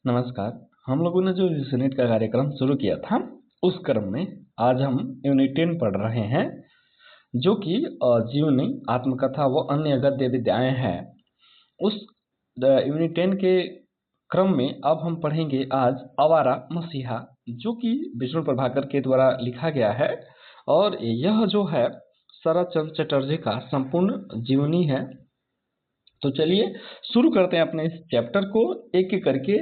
नमस्कार। हम लोगों ने जो यूनिट का कार्यक्रम शुरू किया था उस क्रम में आज हम यूनिट 10 पढ़ रहे हैं जो कि जीवनी, आत्मकथा व अन्य गद्य विद्याएं हैं। उस यूनिट 10 के क्रम में अब हम पढ़ेंगे आज आवारा मसीहा, जो कि विष्णु प्रभाकर के द्वारा लिखा गया है और यह जो है शरत चंद्र चटर्जी का संपूर्ण जीवनी है। तो चलिए शुरू करते हैं अपने इस चैप्टर को एक एक करके।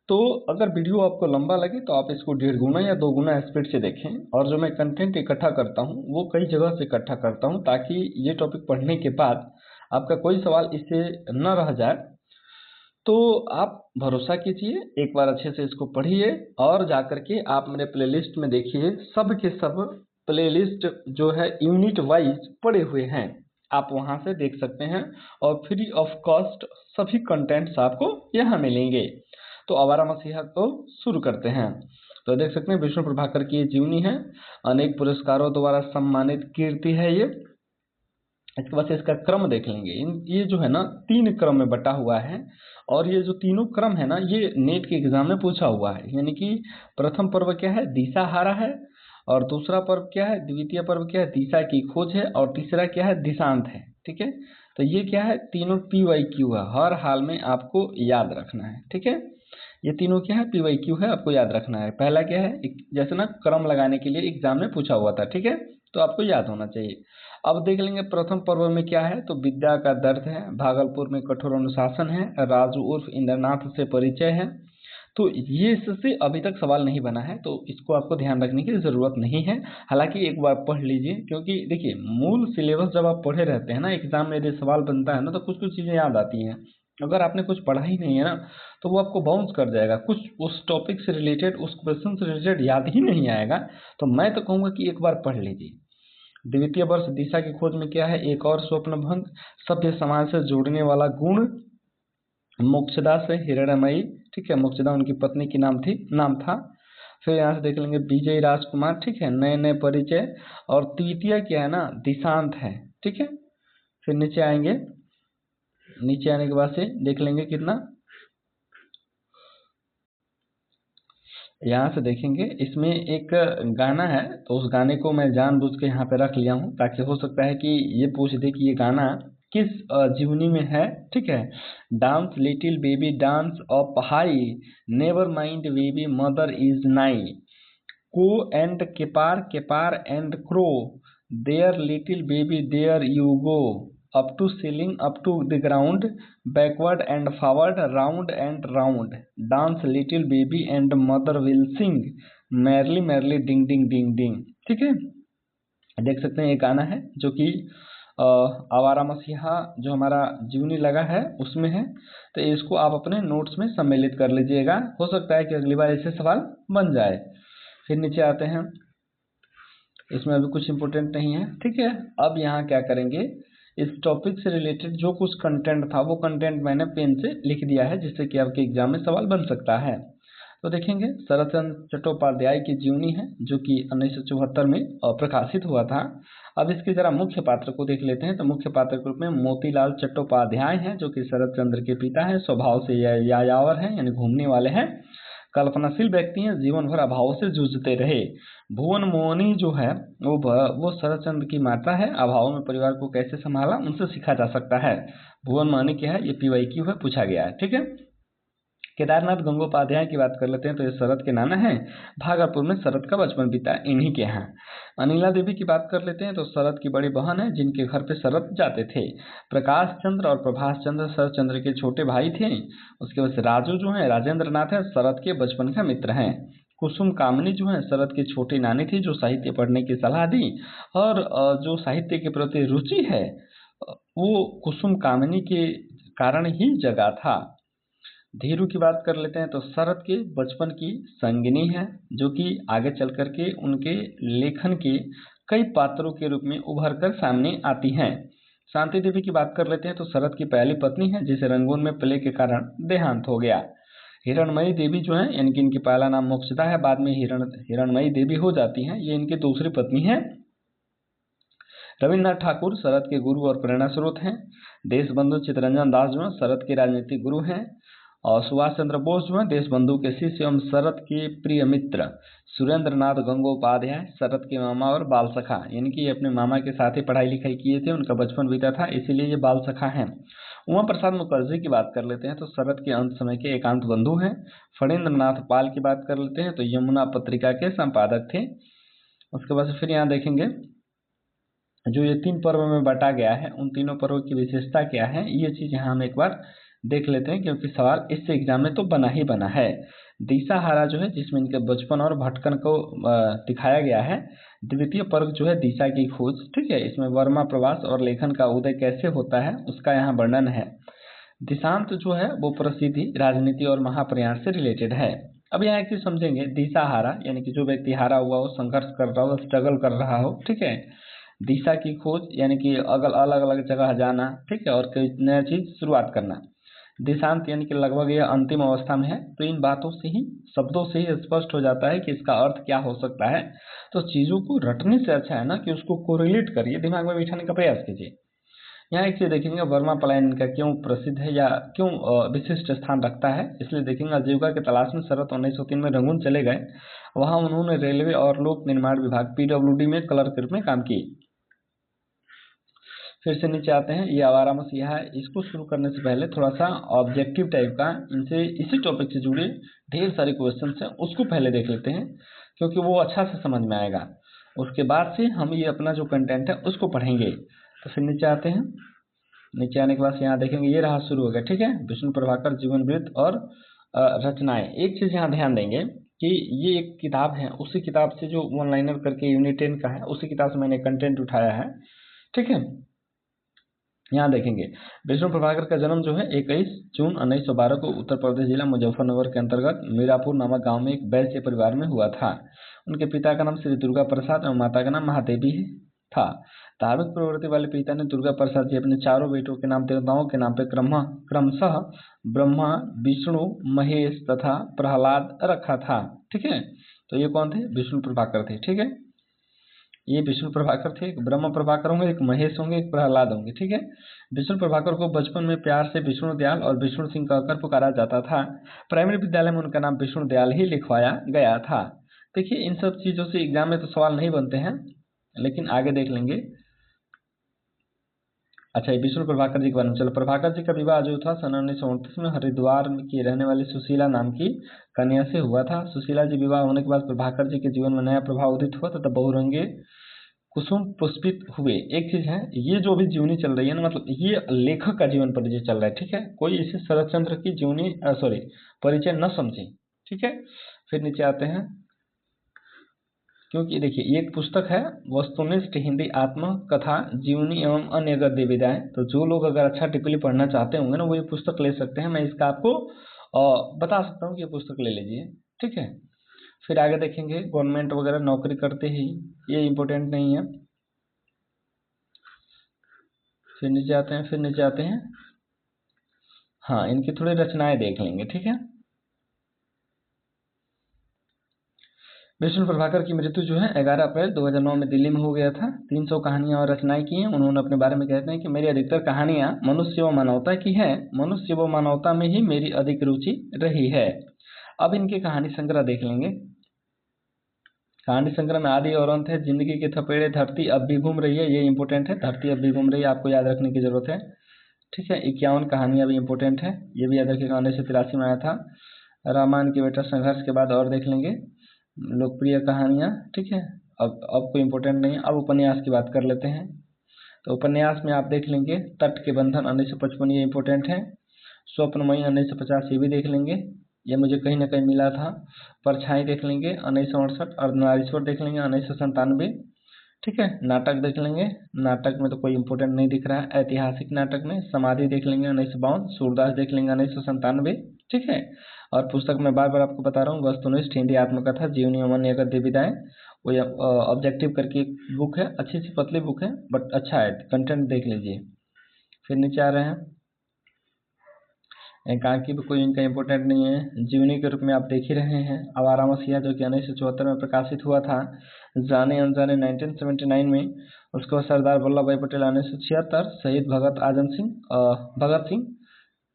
तो अगर वीडियो आपको लंबा लगे तो आप इसको 1.5 गुना या 2 गुना स्पीड से देखें। और जो मैं कंटेंट इकट्ठा करता हूँ वो कई जगह से इकट्ठा करता हूँ ताकि ये टॉपिक पढ़ने के बाद आपका कोई सवाल इससे न रह जाए। तो आप भरोसा कीजिए, एक बार अच्छे से इसको पढ़िए और जाकर के आप मेरे प्लेलिस्ट में देखिए, सब के सब प्लेलिस्ट जो है यूनिट वाइज पड़े हुए हैं, आप वहां से देख सकते हैं और फ्री ऑफ कॉस्ट सभी कंटेंट्स आपको यहाँ मिलेंगे। तो आवारा मसीहा को शुरू करते हैं। तो देख सकते हैं विष्णु प्रभाकर की ये जीवनी है, अनेक पुरस्कारों द्वारा सम्मानित कीर्ति है ये। इसके बाद इसका क्रम देख लेंगे। ये जो है ना 3 क्रम में बटा हुआ है और ये जो तीनों क्रम है ना ये नेट के एग्जाम में पूछा हुआ है। यानी कि प्रथम पर्व क्या है, दिशाहारा है, और दूसरा पर्व क्या है, द्वितीय पर्व क्या है, दिशा की खोज है, और तीसरा क्या है, दिशांत है। ठीक है, तो ये क्या है, तीनों PYQ है, हर हाल में आपको याद रखना है। ठीक है, ये तीनों क्या है, PYQ है, आपको याद रखना है। पहला क्या है, जैसे ना क्रम लगाने के लिए एग्जाम में पूछा हुआ था। ठीक है, तो आपको याद होना चाहिए। अब देख लेंगे प्रथम पर्व में क्या है, तो विद्या का दर्द है, भागलपुर में कठोर अनुशासन है, राजू उर्फ इंद्रनाथ से परिचय है। तो ये इससे अभी तक सवाल नहीं बना है, तो इसको आपको ध्यान रखने की जरूरत नहीं है। हालांकि एक बार पढ़ लीजिए, क्योंकि देखिए मूल सिलेबस जब आप पढ़े रहते हैं ना, एग्जाम में यदि सवाल बनता है ना, तो कुछ कुछ चीजें याद आती हैं। अगर आपने कुछ पढ़ा ही नहीं है ना, तो वो आपको बाउंस कर जाएगा, कुछ उस टॉपिक से रिलेटेड, उस क्वेश्चन से रिलेटेड याद ही नहीं आएगा। तो मैं तो कहूँगा कि एक बार पढ़ लीजिए। द्वितीय वर्ष दिशा की खोज में क्या है, एक और स्वप्न भंग, सभ्य समाज से जोड़ने वाला गुण, मोक्षदा से हिरणमयी। ठीक है, मोक्षदा उनकी पत्नी की नाम था। फिर यहाँ से देख लेंगे विजय राजकुमार। ठीक है, नए नए परिचय। और तृतीय क्या है ना, दिशांत है। ठीक है, फिर नीचे आएंगे, नीचे आने के बाद से देख लेंगे कितना, यहाँ से देखेंगे इसमें एक गाना है, तो उस गाने को मैं जानबूझ के यहाँ पे रख लिया हूँ ताकि हो सकता है कि ये पूछ दे कि ये गाना किस जीवनी में है। ठीक है, dance little baby dance up high, never mind baby mother is nigh, crow and caper caper and crow, there little baby there you go, up to ceiling, up to the ground, backward and forward, round and round, dance little baby and mother will sing, merrily merrily ding ding ding ding। ठीक है, देख सकते हैं ये गाना है जो कि आवारा मसीहा जो हमारा जीवनी लगा है उसमें है। तो इसको आप अपने नोट्स में सम्मिलित कर लीजिएगा, हो सकता है कि अगली बार ऐसे सवाल बन जाए। फिर नीचे आते हैं, इसमें अभी कुछ इंपोर्टेंट नहीं है। ठीक है, अब यहाँ क्या करेंगे, इस टॉपिक से रिलेटेड जो कुछ कंटेंट था वो कंटेंट मैंने पेन से लिख दिया है जिससे कि आपके एग्जाम में सवाल बन सकता है। तो देखेंगे शरत चंद्र चट्टोपाध्याय की जीवनी है जो कि 1974 में प्रकाशित हुआ था। अब इसके जरा मुख्य पात्र को देख लेते हैं। तो मुख्य पात्र के रूप में मोतीलाल चट्टोपाध्याय हैं जो कि शरत चंद्र के पिता हैं, स्वभाव से यायावर हैं यानी घूमने वाले हैं, कल्पनाशील व्यक्ति हैं, जीवन भर अभाव से जूझते रहे। भुवन मोहिनी जो है वो शरत चंद्र की माता है, अभाव में परिवार को कैसे संभाला उनसे सीखा जा सकता है। भुवन मोहिनी क्या है, ये PYQ है, पूछा गया है। ठीक है, केदारनाथ गंगोपाध्याय की बात कर लेते हैं। तो ये शरत के नाना हैं, भागलपुर में शरत का बचपन बीता इन्हीं के यहाँ। अनिला देवी की बात कर लेते हैं। तो शरत की बड़ी बहन है जिनके घर पे शरत जाते थे। प्रकाश चंद्र और प्रभास चंद्र शरत चंद्र के छोटे भाई थे। उसके बाद राजू जो है, राजेंद्र नाथ है, शरत के बचपन का मित्र हैं। कुसुम कामिनी जो है शरत की छोटी नानी थी जो साहित्य पढ़ने की सलाह दी, और जो साहित्य के प्रति रुचि है वो कुसुम कामिनी के कारण ही जगा था। धीरू की बात कर लेते हैं। तो शरत के बचपन की संगिनी है जो कि आगे चल करके उनके लेखन के कई पात्रों के रूप में उभर कर सामने आती हैं। शांति देवी की बात कर लेते हैं। तो शरत की पहली पत्नी है जिसे रंगून में प्ले के कारण देहांत हो गया। हिरणमयी देवी जो है, यानी कि इनकी पहला नाम मोक्षदा है, बाद में हिरणमयी देवी हो जाती हैं, ये इनकी दूसरी पत्नी है। रविन्द्रनाथ ठाकुर शरत के गुरु और प्रेरणा स्रोत हैं। देशबंधु चित्तरंजन दास जो है शरत के राजनीतिक गुरु हैं। और सुभाष चंद्र बोस जो है देशबंधु के शिष्य एवं शरद के प्रिय मित्र सुरेंद्र नाथ गंगोपाध्याय शरद के मामा और बाल सखा, यानी कि ये अपने मामा के साथ ही पढ़ाई लिखाई किए थे, उनका बचपन बीता था, इसीलिए ये बाल सखा हैं। उमा प्रसाद मुखर्जी की बात कर लेते हैं तो शरद के अंत समय के एकांत बंधु हैं। फणींद्र नाथ पाल की बात कर लेते हैं तो यमुना पत्रिका के संपादक थे। उसके बाद फिर यहाँ देखेंगे जो ये 3 पर्व में बांटा गया है उन तीनों पर्वों की विशेषता क्या है, ये चीज यहाँ हम एक बार देख लेते हैं, क्योंकि सवाल इससे एग्जाम में तो बना ही बना है। दिशाहारा जो है जिसमें इनके बचपन और भटकन को दिखाया गया है। द्वितीय पर्व जो है दिशा की खोज, ठीक है, इसमें वर्मा प्रवास और लेखन का उदय कैसे होता है उसका यहाँ वर्णन है। दिशांत जो है वो प्रसिद्धि, राजनीति और महाप्रयास से रिलेटेड है। अब यहाँ एक चीज समझेंगे, दिशाहारा यानी कि जो व्यक्ति हारा हुआ हो, संघर्ष कर रहा हो, स्ट्रगल कर रहा हो, ठीक है। दिशा की खोज यानी कि अलग अलग जगह जाना, ठीक है, और कोई नया चीज शुरुआत करना। दिशांत यानी कि लगभग यह अंतिम अवस्था में है। तो इन बातों से ही, शब्दों से ही स्पष्ट हो जाता है कि इसका अर्थ क्या हो सकता है। तो चीजों को रटने से अच्छा है ना कि उसको कोरिलेट करिए, दिमाग में बिठाने का प्रयास कीजिए। यहाँ एक चीज देखेंगे, वर्मा पलायन इनका क्यों प्रसिद्ध है या क्यों विशिष्ट स्थान रखता है, इसलिए देखेंगे आजीविका की तलाश में शरद 1903 में रंगून चले गए। वहां उन्होंने रेलवे और लोक निर्माण विभाग PWD में क्लर्क के रूप में काम किए। फिर से नीचे आते हैं, ये आवारा मसीहा है। इसको शुरू करने से पहले थोड़ा सा ऑब्जेक्टिव टाइप का इनसे इसी टॉपिक से जुड़े ढेर सारे क्वेश्चन हैं, उसको पहले देख लेते हैं क्योंकि वो अच्छा से समझ में आएगा। उसके बाद से हम ये अपना जो कंटेंट है उसको पढ़ेंगे। तो फिर नीचे आते हैं, नीचे आने के बाद यहाँ देखेंगे ये रहा शुरू हो गया, ठीक है, विष्णु प्रभाकर जीवन वृत्त और रचनाएं। एक चीज यहाँ ध्यान देंगे कि ये एक किताब है, उसी किताब से जो वन लाइनर करके यूनिट 10 का है उसी किताब से मैंने कंटेंट उठाया है, ठीक है। यहाँ देखेंगे विष्णु प्रभाकर का जन्म जो है 21 जून 1912 को उत्तर प्रदेश जिला मुजफ्फरनगर के अंतर्गत मीरापुर नामक गांव में एक वैश्य परिवार में हुआ था। उनके पिता का नाम श्री दुर्गा प्रसाद और माता का नाम महादेवी था। धार्मिक प्रवृत्ति वाले पिता ने दुर्गा प्रसाद जी अपने चारों बेटों के नाम देवताओं के नाम पे क्रमशः ब्रह्मा, विष्णु, महेश तथा प्रहलाद रखा था, ठीक है। तो ये कौन थे? विष्णु प्रभाकर थे, ठीक है। ये विष्णु प्रभाकर थे, एक ब्रह्म प्रभाकर होंगे, एक महेश होंगे, एक प्रहलाद होंगे, ठीक है। विष्णु प्रभाकर को बचपन में प्यार से विष्णु दयाल और विष्णु सिंह कहकर पुकारा जाता था। प्राइमरी विद्यालय में उनका नाम विष्णु दयाल ही लिखवाया गया था। देखिए इन सब चीजों से एग्जाम में तो सवाल नहीं बनते हैं, लेकिन आगे देख लेंगे। अच्छा, ये विष्णु प्रभाकर जी के बारे में चलो। प्रभाकर जी का विवाह जो था सन 1929 में हरिद्वार की रहने वाली सुशीला नाम की कन्या से हुआ था। सुशीला जी विवाह होने के बाद प्रभाकर जी के जीवन में नया प्रभाव उदित हुआ तथा बहुरंगे कुसुम पुष्पित हुए। एक चीज है, ये जो भी जीवनी चल रही है ना, मतलब ये लेखक का जीवन परिचय चल रहा है, ठीक है। कोई इसे शरदचंद्र की जीवनी परिचय न समझे, ठीक है। फिर नीचे आते हैं, क्योंकि देखिए ये एक पुस्तक है वस्तुनिष्ठ हिंदी आत्मकथा जीवनी एवं अन्य गद्य विधाएं। तो जो लोग अगर अच्छा टिप्पणी पढ़ना चाहते होंगे ना वो ये पुस्तक ले सकते हैं। मैं इसका आपको बता सकता हूँ कि ये पुस्तक ले लीजिए, ठीक है। फिर आगे देखेंगे, गवर्नमेंट वगैरह नौकरी करते ही, ये इम्पोर्टेंट नहीं है। फिर नीचे आते हैं, हाँ इनकी थोड़ी रचनाएं देख लेंगे, ठीक है। विष्णु प्रभाकर की मृत्यु जो है 11 अप्रैल 2009 में दिल्ली में हो गया था। 300 कहानियां और रचनाएं की हैं। उन्होंने अपने बारे में कहते हैं कि मेरी अधिकतर कहानियां मनुष्य व मानवता की है, मनुष्य व मानवता में ही मेरी अधिक रुचि रही है। अब इनके कहानी संग्रह देख लेंगे। कहानी संग्रह में आदि और अंत है, जिंदगी के थपेड़े, धरती अब भी घूम रही है, ये इंपोर्टेंट है, धरती अब भी घूम रही है, आपको याद रखने की जरूरत है, ठीक है। 51 कहानियां भी इंपोर्टेंट है, ये भी याद रखिएगा, 1983 में आया था। रामायण के बेटा संघर्ष के बाद और देख लेंगे लोकप्रिय कहानियां, ठीक है। अब कोई इंपोर्टेंट नहीं है। अब उपन्यास की बात कर लेते हैं। तो उपन्यास में आप देख लेंगे तट के बंधन 1955, ये इंपोर्टेंट है। स्वप्नमयी 1950, ये भी देख लेंगे, ये मुझे कहीं ना कहीं मिला था। परछाई देख लेंगे 1968, अर्धनारीश्वर देख लेंगे 1997, ठीक है। नाटक देख लेंगे, नाटक में तो कोई इंपोर्टेंट नहीं दिख रहा है। ऐतिहासिक नाटक में समाधि देख लेंगे 1952, सूरदास देख लेंगे 1997, ठीक है। और पुस्तक में बार बार आपको बता रहा हूँ, वस्तुनिष्ठ हिंदी आत्मकथा जीवनी एवं गद्य विधाएं, वो ऑब्जेक्टिव करके बुक है, अच्छी सी पतली बुक है बट अच्छा है, कंटेंट देख लीजिए। फिर नीचे आ रहे हैं, एकांकी भी कोई इनका इंपोर्टेंट नहीं है। जीवनी के रूप में आप देख ही रहे हैं आवारा मसीहा, जो कि 1974 में प्रकाशित हुआ था। जाने अनजाने 1979 में। उसके बाद सरदार वल्लभ भाई पटेल 1976, शहीद भगत सिंह,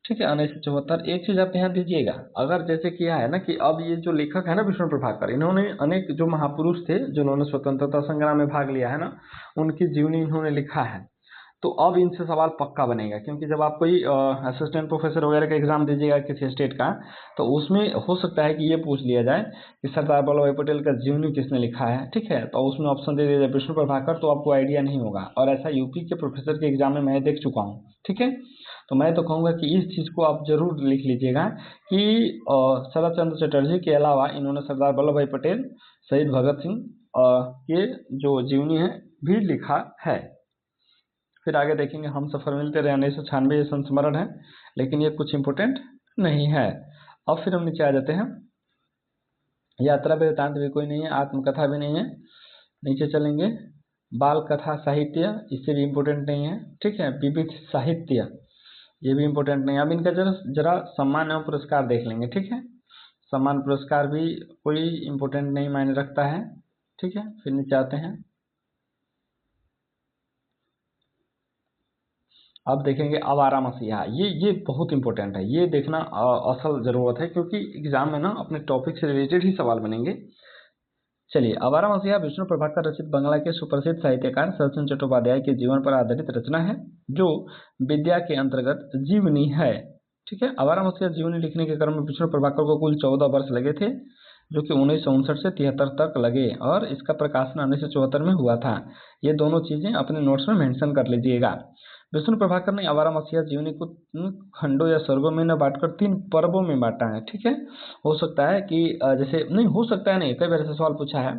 ठीक है, 1974। एक चीज आप ध्यान दीजिएगा, अगर जैसे किया है ना कि अब ये जो लेखक है ना विष्णु प्रभाकर, इन्होंने अनेक जो महापुरुष थे जिन्होंने स्वतंत्रता संग्राम में भाग लिया है ना, उनकी जीवनी इन्होंने लिखा है। तो अब इनसे सवाल पक्का बनेगा, क्योंकि जब आप कोई असिस्टेंट प्रोफेसर वगैरह का एग्जाम दीजिएगा किसी स्टेट का, तो उसमें हो सकता है कि ये पूछ लिया जाए कि सरदार वल्लभ भाई पटेल का जीवनी किसने लिखा है। ठीक है, तो उसमें ऑप्शन दे दिया जाए विष्णु प्रभाकर, तो आपको आइडिया नहीं होगा, और ऐसा यूपी के प्रोफेसर के एग्जाम में मैं देख चुका हूँ। ठीक है, तो मैं तो कहूँगा कि इस चीज़ को आप जरूर लिख लीजिएगा कि शरत चंद्र चटर्जी के अलावा इन्होंने सरदार वल्लभ भाई पटेल, शहीद भगत सिंह के जो जीवनी है भी लिखा है। फिर आगे देखेंगे हम सफर मिलते रहे, 1996 ये संस्मरण है, लेकिन ये कुछ इंपोर्टेंट नहीं है। अब फिर हम नीचे आ जाते हैं, यात्रा वृत्तांत भी कोई नहीं है, आत्मकथा भी नहीं है। नीचे चलेंगे, बाल कथा साहित्य, इससे भी इम्पोर्टेंट नहीं है। ठीक है, विविध साहित्य, ये भी इम्पोर्टेंट नहीं है। अब इनका जरा सम्मान एवं पुरस्कार देख लेंगे। ठीक है, सम्मान पुरस्कार भी कोई इम्पोर्टेंट नहीं मायने रखता है। ठीक है, फिर नीचे आते हैं, अब देखेंगे आवारा मसीहा, ये बहुत इंपॉर्टेंट है, ये देखना असल जरूरत है, क्योंकि एग्जाम में ना अपने टॉपिक से रिलेटेड ही सवाल बनेंगे। चलिए, आवारा मसीहा विष्णु प्रभाकर रचित बंगला के सुप्रसिद्ध साहित्यकार शरतचंद्र चट्टोपाध्याय के जीवन पर आधारित रचना है, जो विद्या के अंतर्गत जीवनी है। ठीक है, आवारा मसीहा जीवनी लिखने के क्रम में विष्णु प्रभाकर को कुल 14 वर्ष लगे थे, जो कि 1959 से 73 तक लगे, और इसका प्रकाशन 1974 में हुआ था। ये दोनों चीजें अपने नोट्स में मेंशन कर लीजिएगा। विष्णु प्रभाकर ने आवारा मसीहा जीवनी को खंडों या स्वर्गों में न बांटकर 3 पर्वों में बांटा है। ठीक है, हो सकता है कि जैसे नहीं हो सकता है, नहीं, कई बार ऐसा सवाल पूछा है,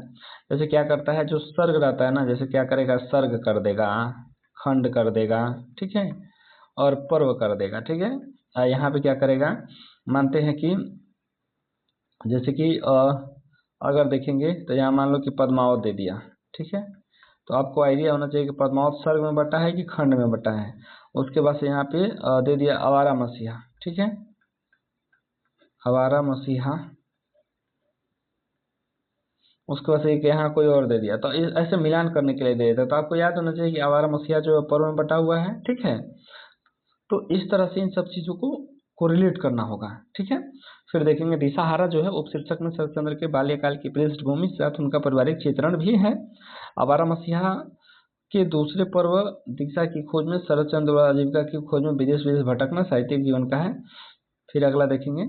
जैसे क्या करता है जो सर्ग रहता है ना, जैसे क्या करेगा, सर्ग कर देगा, खंड कर देगा, ठीक है, और पर्व कर देगा। ठीक है, यहाँ पे क्या करेगा, मानते हैं कि जैसे कि अगर देखेंगे तो यहाँ मान लो कि पद्मावत दे दिया। ठीक है, तो आपको आइडिया होना चाहिए कि पद्मावत सर्ग में बटा है कि खंड में बटा है। उसके बाद से यहाँ पे दे दिया आवारा मसीहा। ठीक है, आवारा मसीहा, उसके बाद से यहाँ कोई और दे दिया, तो ऐसे मिलान करने के लिए दे देता। तो आपको याद होना चाहिए कि आवारा मसीहा जो पर्व में बटा हुआ है। ठीक है, तो इस तरह से इन सब चीजों को कोरिलेट करना होगा। ठीक है, फिर देखेंगे दिशाहारा जो है उपशीर्षक में शरतचंद्र के बाल्यकाल की पृष्ठभूमि के साथ उनका पारिवारिक चित्रण भी है। आवारा मसीहा के दूसरे पर्व दिशा की खोज में शरतचंद्र व आजीविका की खोज में विदेश विदेश भटकना साहित्यिक जीवन का है। फिर अगला देखेंगे,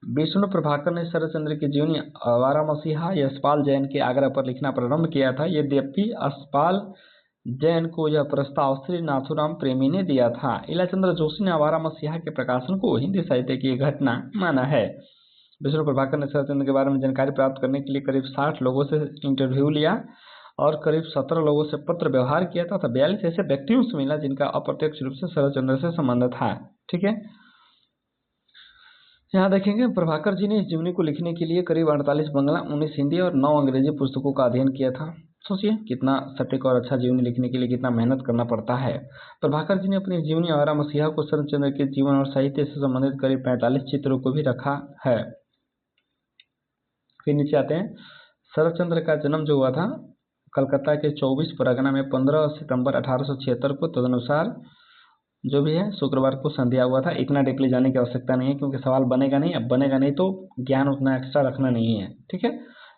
विष्णु प्रभाकर ने शरतचंद्र की जीवनी आवारा मसीहा यशपाल जैन के आग्रह पर लिखना प्रारंभ किया था। यद्यपि यशपाल जैन को यह प्रस्ताव श्री नाथुराम प्रेमी ने दिया था। इलाचंद्र जोशी ने आवारा मसीहा के प्रकाशन को हिंदी साहित्य की घटना माना है। विष्णु प्रभाकर ने शरतचंद्र के बारे में जानकारी प्राप्त करने के लिए करीब 60 लोगों से इंटरव्यू लिया और करीब 17 लोगों से पत्र व्यवहार किया था तथा 42 ऐसे व्यक्तियों से मिला जिनका अप्रत्यक्ष रूप से शरतचंद्र से संबंध था। ठीक है, यहाँ देखेंगे प्रभाकर जी ने इस जीवनी को लिखने के लिए करीब 48 बंगला, 19 हिंदी और 9 अंग्रेजी पुस्तकों का अध्ययन किया था। सोचिए कितना सटीक और अच्छा जीवनी लिखने के लिए कितना मेहनत करना पड़ता है। प्रभाकर जी ने अपनी जीवनी आवारा मसीहा को शरतचंद्र के जीवन और साहित्य से संबंधित करीब 45 चित्रों को भी रखा है। फिर नीचे आते हैं, शरतचंद्र का जन्म जो हुआ था कलकत्ता के 24 परगना में 15 सितंबर 1876 को, तदनुसार जो भी है शुक्रवार को संध्या हुआ था। इतना डीपली जाने की आवश्यकता नहीं है, क्योंकि सवाल बनेगा नहीं, अब बनेगा नहीं तो ज्ञान उतना एक्स्ट्रा रखना नहीं है। ठीक है,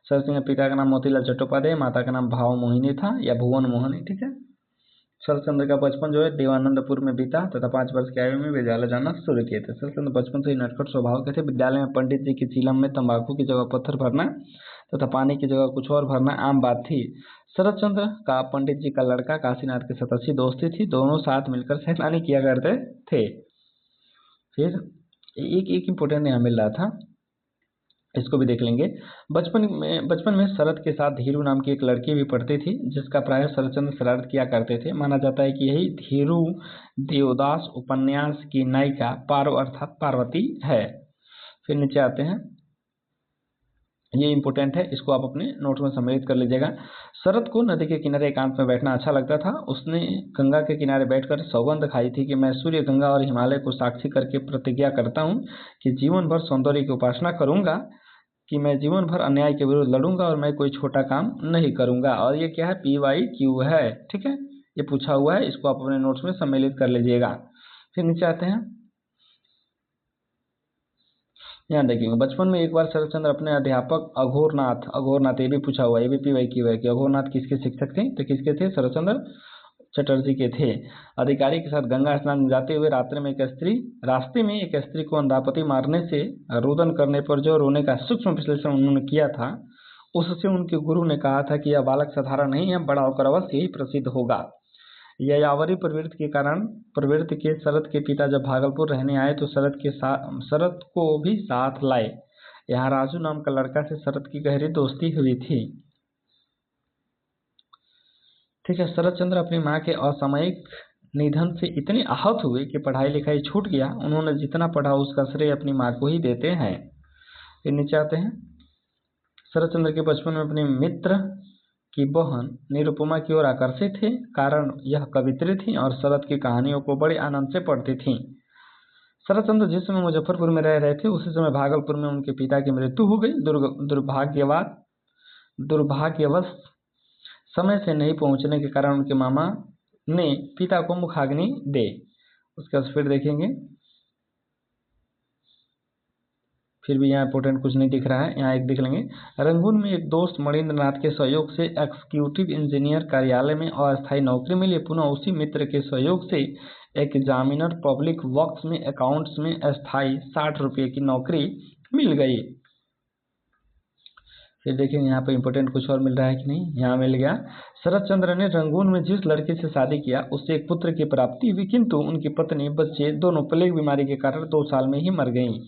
शरतचंद्र पिता का नाम मोतीलाल चट्टोपाध्याय, माता का नाम भाव मोहिनी था या भुवन मोहनी। ठीक है, शरतचंद्र का बचपन जो है देवानंदपुर में बीता तथा 5 वर्ष की आयु में विद्यालय जाना शुरू किए थे। शरतचंद्र बचपन से ही नटखट स्वभाव के थे। विद्यालय में पंडित जी की चीलम में तंबाकू की जगह पत्थर भरना तथा पानी की जगह कुछ और भरना आम बात थी। शरतचंद्र का पंडित जी का लड़का काशीनाथ के साथ अच्छी दोस्ती थी, दोनों साथ मिलकर शैतानी किया करते थे। फिर एक इम्पोर्टेंट यहाँ मिल रहा था, इसको भी देख लेंगे। बचपन में शरत के साथ धीरू नाम की एक लड़की भी पढ़ती थी, जिसका प्राय शरतचंद्र शरारत किया करते थे। माना जाता है कि यही धीरू देवदास उपन्यास की नायिका पारो अर्थात पार्वती है। फिर नीचे आते हैं, ये इंपॉर्टेंट है, इसको आप अपने नोट में सम्मिलित कर लीजिएगा। शरत को नदी के किनारे एकांत में बैठना अच्छा लगता था। उसने गंगा के किनारे बैठकर सौगंध खाई थी कि मैं सूर्य, गंगा और हिमालय को साक्षी करके प्रतिज्ञा करता हूँ कि जीवन भर सौंदर्य की उपासना करूंगा, कि मैं जीवन भर अन्याय के विरुद्ध लड़ूंगा और मैं कोई छोटा काम नहीं करूंगा। और ये क्या है, PYQ है। ठीक है, ये पूछा हुआ है, इसको आप अपने नोट्स में सम्मिलित कर लीजिएगा। फिर नीचे आते हैं, यहाँ देखेंगे बचपन में एक बार शरतचंद्र अपने अध्यापक अघोरनाथ ये भी पूछा हुआ, ये भी पीवाई की हुआ है कि अघोरनाथ किसके शिक्षक थे, तो किसके थे, शरतचंद्र चटर्जी के थे। अधिकारी के साथ गंगा स्नान जाते हुए रास्ते में एक स्त्री को अंधापति मारने से रोदन करने पर जो रोने का सूक्ष्म विश्लेषण उन्होंने किया था, उससे उनके गुरु ने कहा था कि यह बालक साधारण नहीं है, बड़ा होकर अवश्य ही प्रसिद्ध होगा। यायावरी प्रवृत्ति के शरत के पिता जब भागलपुर रहने आए तो शरत को भी साथ लाए। यहाँ राजू नाम का लड़का से शरत की गहरी दोस्ती हुई थी। ठीक है, शरतचंद्र अपनी माँ के असामयिक निधन से इतने आहत हुए कि पढ़ाई लिखाई छूट गया। उन्होंने जितना पढ़ा उसका श्रेय अपनी माँ को ही देते हैं। फिर नीचे आते हैं, शरतचंद्र के बचपन में अपने मित्र की बहन निरुपमा की ओर आकर्षित थे, कारण यह कवित्री थी और शरत की कहानियों को बड़े आनंद से पढ़ती थी। शरतचंद्र जिस समय मुजफ्फरपुर में रह रहे थे उसी समय भागलपुर में उनके पिता की मृत्यु हो गई। दुर्भाग्यवश समय से नहीं पहुंचने के कारण उनके मामा ने पिता को मुखाग्नि दे। उसके बाद फिर देखेंगे, फिर भी यहाँ इंपोर्टेंट कुछ नहीं दिख रहा है, यहाँ एक देख लेंगे। रंगून में एक दोस्त मणिन्द्र नाथ के सहयोग से एग्जीक्यूटिव इंजीनियर कार्यालय में अस्थायी नौकरी मिली। पुनः उसी मित्र के सहयोग से एग्जामिनर पब्लिक वर्क्स में अकाउंट्स में अस्थायी 60 रुपये की नौकरी मिल गई। फिर देखेंगे यहाँ पे इंपोर्टेंट कुछ और मिल रहा है कि नहीं, यहाँ मिल गया। शरतचंद्र ने रंगून में जिस लड़के से शादी किया उससे एक पुत्र की प्राप्ति हुई, किंतु उनकी पत्नी बच्चे दोनों प्लेग बीमारी के कारण 2 साल में ही मर गईं।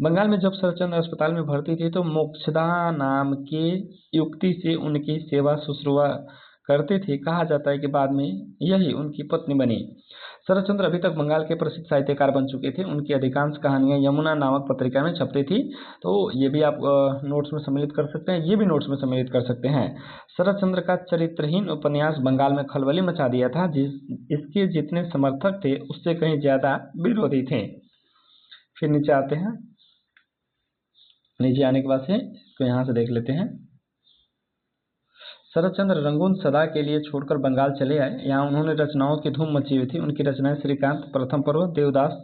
बंगाल में जब शरतचंद्र अस्पताल में भर्ती थे तो मोक्षदा नाम के युवती से उनकी सेवा शुश्रूषा करते थे। कहा जाता है कि बाद में यही उनकी पत्नी बनी। शरतचंद्र अभी तक बंगाल के प्रसिद्ध साहित्यकार बन चुके थे। उनकी अधिकांश कहानियां यमुना नामक पत्रिका में छपती थी। तो ये भी आप नोट्स में सम्मिलित कर सकते हैं, ये भी नोट्स में सम्मिलित कर सकते हैं। शरतचंद्र का चरित्रहीन उपन्यास बंगाल में खलबली मचा दिया था। इसके जितने समर्थक थे उससे कहीं ज्यादा विरोधी थे। फिर नीचे आते हैं, नीचे आने के बाद से तो यहाँ से देख लेते हैं। शरतचंद्र रंगून सदा के लिए छोड़कर बंगाल चले आए। यहाँ उन्होंने रचनाओं की धूम मची हुई थी। उनकी रचनाएं श्रीकांत प्रथम पर्व, देवदास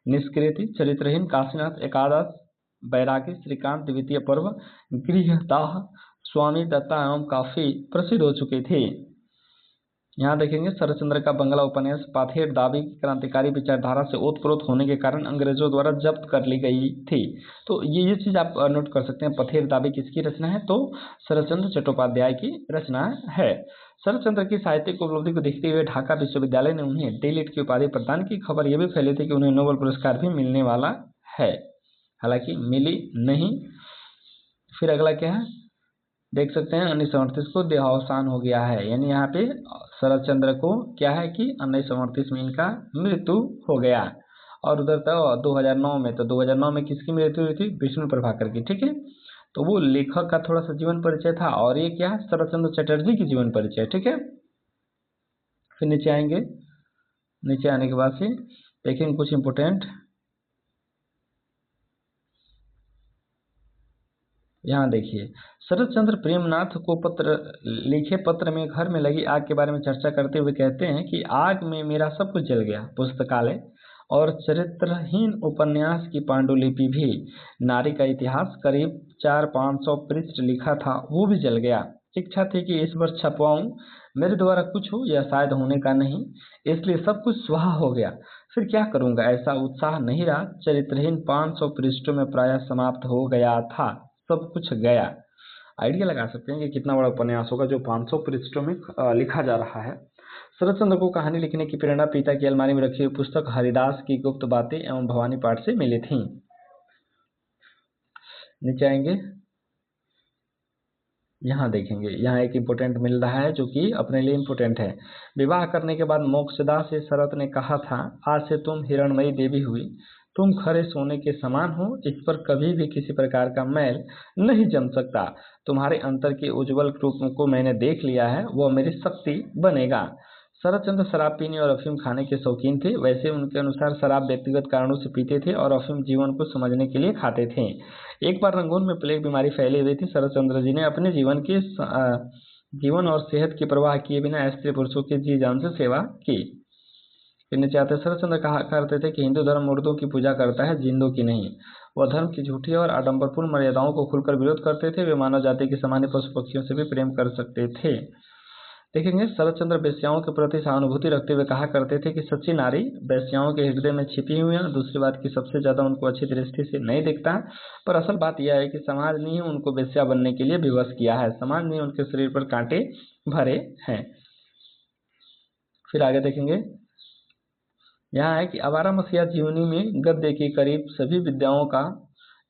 निष्कृति, चरित्रहीन, काशीनाथ एकादश, बैरागी, श्रीकांत द्वितीय पर्व, गृहदाह, स्वामी दत्ता एवं काफी प्रसिद्ध हो चुके थे। यहाँ देखेंगे शरतचंद्र का बंगला उपन्यास पाथेर दावी की क्रांतिकारी विचारधारा से ओतप्रोत होने के कारण अंग्रेजों द्वारा जब्त कर ली गई थी। तो ये चीज आप नोट कर सकते हैं। पथेर दावी किसकी रचना है, तो शरतचंद्र चट्टोपाध्याय की रचना है। शरतचंद्र की साहित्यिक उपलब्धि को देखते हुए ढाका विश्वविद्यालय ने उन्हें डी.लिट की उपाधि प्रदान की। खबर यह भी फैली थी कि उन्हें नोबेल पुरस्कार भी मिलने वाला है, हालांकि मिली नहीं। फिर अगला क्या है, देख सकते हैं 1938 को देहावसान हो गया है। यानी यहाँ पे शरतचंद्र को क्या है कि 1938 में इनका मृत्यु हो गया। और उधर तो 2009 में किसकी मृत्यु हुई थी, विष्णु प्रभाकर की। ठीक है, तो वो लेखक का थोड़ा सा जीवन परिचय था और ये क्या है, शरतचंद्र चटर्जी की जीवन परिचय। ठीक है, फिर नीचे आएंगे, नीचे आने के बाद से देखेंगे कुछ इंपोर्टेंट। यहाँ देखिए, शरतचंद्र प्रेमनाथ को पत्र में घर में लगी आग के बारे में चर्चा करते हुए कहते हैं कि आग में मेरा सब कुछ जल गया, पुस्तकालय और चरित्रहीन उपन्यास की पांडुलिपि भी। नारी का इतिहास करीब 400-500 पृष्ठ लिखा था, वो भी जल गया। इच्छा थी कि इस वर्ष छपवाऊं, मेरे द्वारा कुछ हो या शायद होने का नहीं, इसलिए सब कुछ स्वाहा हो गया। फिर क्या करूंगा, ऐसा उत्साह नहीं रहा। चरित्रहीन 500 पृष्ठों में प्रायः समाप्त हो गया था, सब कुछ गया। आइडिया लगा सकते हैं कि कितना बड़ा उपन्यास होगा जो 500 पृष्ठों में लिखा जा रहा है। शरतचंद्र को कहानी लिखने की प्रेरणा पिता की अलमारी में रखी हुई पुस्तक हरिदास की गुप्त बातें एवं भवानी पाठ से मिली थी। नीचे आएंगे, यहाँ देखेंगे, यहाँ एक इम्पोर्टेंट मिल रहा है जो कि अपने लिए इम्पोर्टेंट है। विवाह करने के बाद मोक्षदा से शरत ने कहा था, आज से तुम हिरणमयी देवी हुई, तुम खरे सोने के समान हो, इस पर कभी भी किसी प्रकार का मैल नहीं जम सकता। तुम्हारे अंतर के उज्जवल रूप को मैंने देख लिया है, वह मेरी शक्ति बनेगा। शरतचंद्र शराब पीने और अफीम खाने के शौकीन थे। वैसे उनके अनुसार शराब व्यक्तिगत कारणों से पीते थे और अफीम जीवन को समझने के लिए खाते थे। एक बार रंगून में प्लेग बीमारी फैली हुई थी। शरतचंद्र जी ने अपने जीवन और सेहत की परवाह किए बिना स्त्री पुरुषों की जी जान से सेवा की। फिर नीचे आते, शरतचंद्र कहा करते थे कि हिंदू धर्म मुर्दों की पूजा करता है, जिंदों की नहीं। वह धर्म की झूठी और आडंबरपूर्ण मर्यादाओं को खुलकर विरोध करते थे। वे मानव जाति के सामान्य पशु पक्षियों से भी प्रेम कर सकते थे। देखेंगे शरत चंद्र वेश्याओं के प्रति सहानुभूति रखते हुए कहा करते थे कि सच्ची नारी वेश्याओं के हृदय में छिपी हुई है। दूसरी बात की सबसे ज्यादा उनको अच्छी दृष्टि से नहीं दिखता, पर असल बात यह है कि समाज ने उनको वेश्या बनने के लिए विवश किया है। समाज ने उनके शरीर पर कांटे भरे हैं। फिर आगे देखेंगे, यहाँ है कि आवारा मसीहा जीवनी में गद्य की करीब सभी विद्याओं का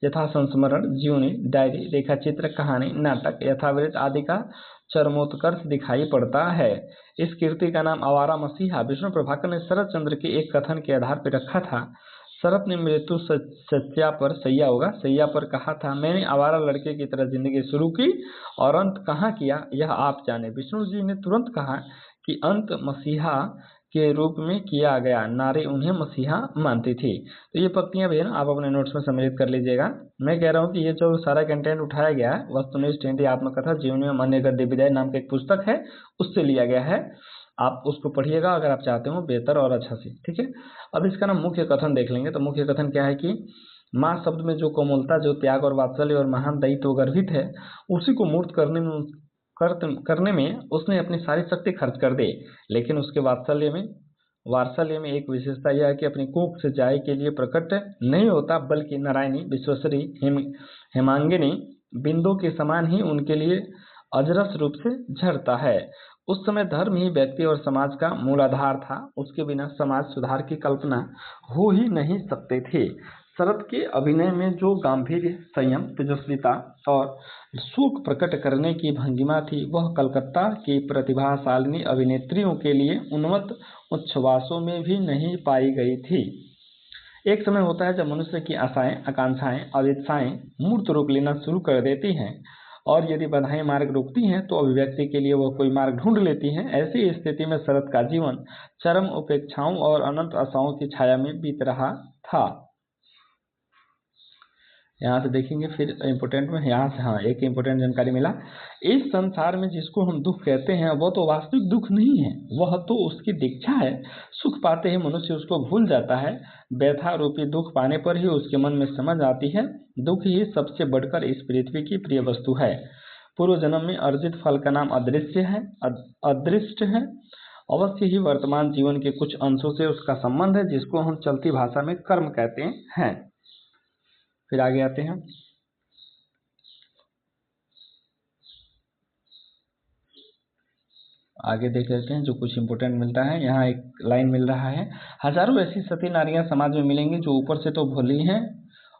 यथा संस्मरण, जीवनी, डायरी, रेखाचित्र, कहानी, नाटक, यथावृत्त आदि का चरमोत्कर्ष दिखाई पड़ता है। इस कृति का नाम आवारा मसीहा विष्णु प्रभाकर ने शरत चंद्र के एक कथन के आधार पर रखा था। शरत ने मृत्यु सैया पर कहा था, मैंने आवारा लड़के की तरह जिंदगी शुरू की और अंत कहाँ किया यह आप जाने। विष्णु जी ने तुरंत कहा कि अंत मसीहा के रूप में किया गया। नारी उन्हें मसीहा मानती थी। तो ये पंक्तियां भी है ना, आप अपने नोट्स में सम्मिलित कर लीजिएगा। मैं कह रहा हूँ कि ये जो सारा कंटेंट उठाया गया है वस्तुनिष्ठ हिंदी आत्मकथा जीवनी में अन्य गद्य विधाएं नाम का एक पुस्तक है, उससे लिया गया है। आप उसको पढ़िएगा अगर आप चाहते हो बेहतर और अच्छा से, ठीक है। अब इसका ना मुख्य कथन देख लेंगे। तो मुख्य कथन क्या है कि माँ शब्द में जो कोमलता, जो त्याग और वात्सल्य और महान दायित्व गर्भित है, उसी को मूर्त करने में उसने अपनी सारी शक्ति खर्च कर दी। लेकिन उसके वात्सल्य में एक विशेषता यह है कि अपनी कोख से जाय के लिए प्रकट नहीं होता, बल्कि नारायणी, विश्वश्री, हेमांगिनी बिंदु के समान ही उनके लिए अजरस रूप से झरता है। उस समय धर्म ही व्यक्ति और समाज का मूलाधार था। उसके बिना समाज सुधार की कल्पना हो ही नहीं सकते थे। शरत के अभिनय में जो गांभीर्य, संयम, तेजस्विता और शोक प्रकट करने की भंगिमा थी, वह कलकत्ता की प्रतिभाशालिनी अभिनेत्रियों के लिए उन्मत्त उच्छ्वासों में भी नहीं पाई गई थी। एक समय होता है जब मनुष्य की आशाएं, आकांक्षाएं, अभिलाषाएं मूर्त रूप लेना शुरू कर देती हैं, और यदि बाधाएं मार्ग रोकती हैं तो अभिव्यक्ति के लिए वह कोई मार्ग ढूंढ लेती हैं। ऐसी स्थिति में शरत का जीवन चरम उपेक्षाओं और अनंत आशाओं की छाया में बीत रहा था। यहाँ से देखेंगे फिर इम्पोर्टेंट में, यहाँ से हाँ एक इम्पोर्टेंट जानकारी मिला। इस संसार में जिसको हम दुख कहते हैं वह तो वास्तविक दुख नहीं है, वह तो उसकी दीक्षा है। सुख पाते ही मनुष्य उसको भूल जाता है। व्यथा रूपी दुख पाने पर ही उसके मन में समझ आती है दुख ही सबसे बढ़कर इस पृथ्वी की प्रिय वस्तु है। पूर्व जन्म में अर्जित फल का नाम अदृष्ट है। अवश्य ही वर्तमान जीवन के कुछ अंशों से उसका संबंध है, जिसको हम चलती भाषा में कर्म कहते हैं। फिर आगे आते हैं, आगे देख लेते हैं जो कुछ इंपोर्टेंट मिलता है। यहाँ एक लाइन मिल रहा है, हजारों ऐसी सती नारियां समाज में मिलेंगी जो ऊपर से तो भोली हैं